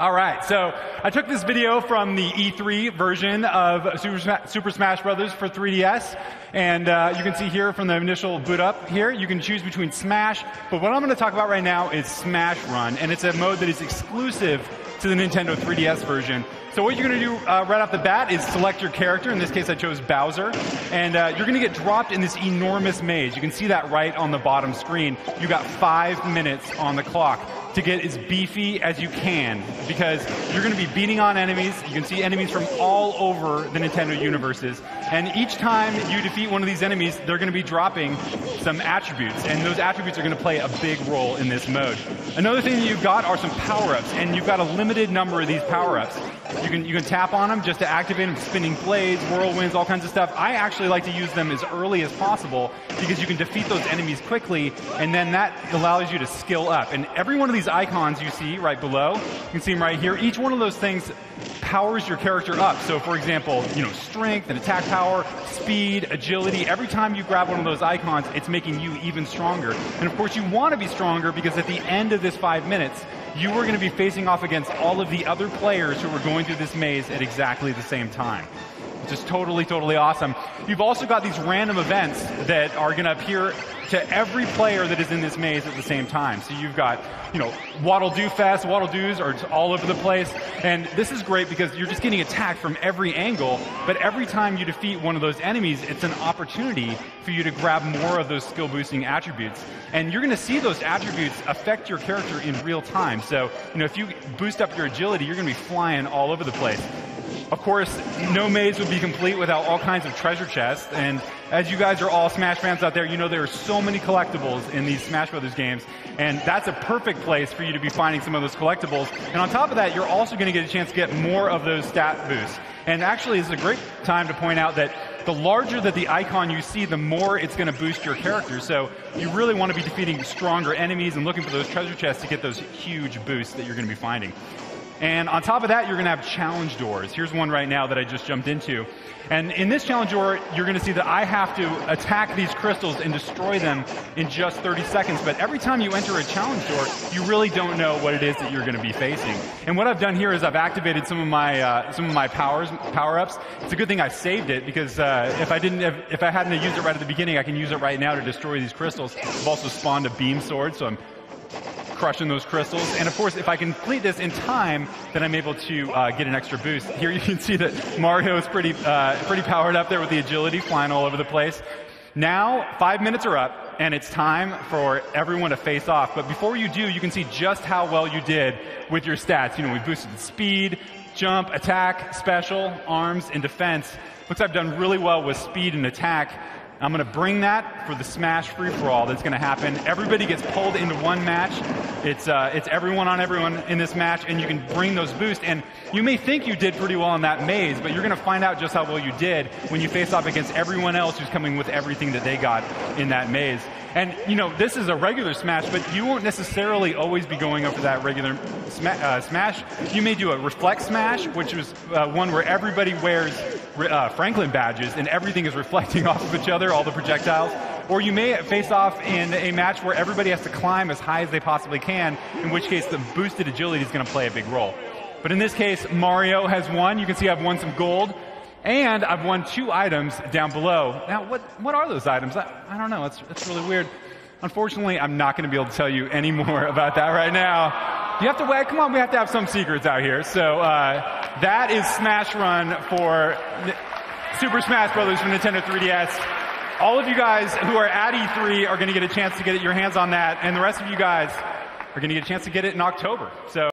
All right, so I took this video from the E3 version of Super Smash Bros. For 3DS, and you can see here from the initial boot up here, you can choose between Smash, but what I'm going to talk about right now is Smash Run, and it's a mode that is exclusive to the Nintendo 3DS version. So what you're going to do right off the bat is select your character. In this case, I chose Bowser. And you're going to get dropped in this enormous maze. You can see that right on the bottom screen. You got 5 minutes on the clock to get as beefy as you can, because you're going to be beating on enemies. You can see enemies from all over the Nintendo universes. And each time you defeat one of these enemies, they're going to be dropping some attributes. And those attributes are going to play a big role in this mode. Another thing that you've got are some power-ups. And you've got a limited number of these power-ups. You can tap on them just to activate them, spinning blades, whirlwinds, all kinds of stuff. I actually like to use them as early as possible because you can defeat those enemies quickly, and then that allows you to skill up. And every one of these icons you see right below, you can see them right here, each one of those things powers your character up. So for example, strength and attack power, speed, agility, every time you grab one of those icons, it's making you even stronger. And of course you want to be stronger because at the end of this 5 minutes, you are going to be facing off against all of the other players who are going through this maze at exactly the same time. Which is totally, totally awesome. You've also got these random events that are going to appear to every player that is in this maze at the same time. So you've got, Waddle Doo Fest, Waddle Doos are all over the place. And this is great because you're just getting attacked from every angle, but every time you defeat one of those enemies, it's an opportunity for you to grab more of those skill boosting attributes. And you're going to see those attributes affect your character in real time. So, if you boost up your agility, you're going to be flying all over the place. Of course, no maze would be complete without all kinds of treasure chests, and as you guys are all Smash fans out there, there are so many collectibles in these Smash Brothers games, and that's a perfect place for you to be finding some of those collectibles. And on top of that, you're also going to get a chance to get more of those stat boosts. And actually, this is a great time to point out that the larger that the icon you see, the more it's going to boost your character. So you really want to be defeating stronger enemies and looking for those treasure chests to get those huge boosts that you're going to be finding. And on top of that, you're going to have challenge doors. Here's one right now that I just jumped into. And in this challenge door, you're going to see that I have to attack these crystals and destroy them in just 30 seconds. But every time you enter a challenge door, you really don't know what it is that you're going to be facing. And what I've done here is I've activated some of my power-ups. It's a good thing I saved it, because if I hadn't used it right at the beginning, I can use it right now to destroy these crystals. I've also spawned a beam sword, so I'm crushing those crystals. And of course, if I complete this in time, then I'm able to get an extra boost. Here you can see that Mario is pretty powered up there with the agility, flying all over the place. Now, 5 minutes are up, and it's time for everyone to face off. But before you do, you can see just how well you did with your stats. We boosted speed, jump, attack, special, arms, and defense. Looks like I've done really well with speed and attack. I'm going to bring that for the Smash free-for-all that's going to happen. Everybody gets pulled into one match. It's everyone on everyone in this match, and you can bring those boosts. And you may think you did pretty well in that maze, but you're going to find out just how well you did when you face off against everyone else who's coming with everything that they got in that maze. And, this is a regular Smash, but you won't necessarily always be going up for that regular Smash. You may do a Reflect Smash, which is one where everybody wears Franklin badges and everything is reflecting off of each other, all the projectiles. Or you may face off in a match where everybody has to climb as high as they possibly can, in which case the boosted agility is going to play a big role. But in this case, Mario has won. You can see I've won some gold. And I've won 2 items down below. Now, what are those items? I don't know. It's really weird. Unfortunately, I'm not going to be able to tell you any more about that right now. You have to wait. Come on, we have to have some secrets out here. So that is Smash Run for Super Smash Bros. For Nintendo 3DS. All of you guys who are at E3 are going to get a chance to get your hands on that, and the rest of you guys are going to get a chance to get it in October. So.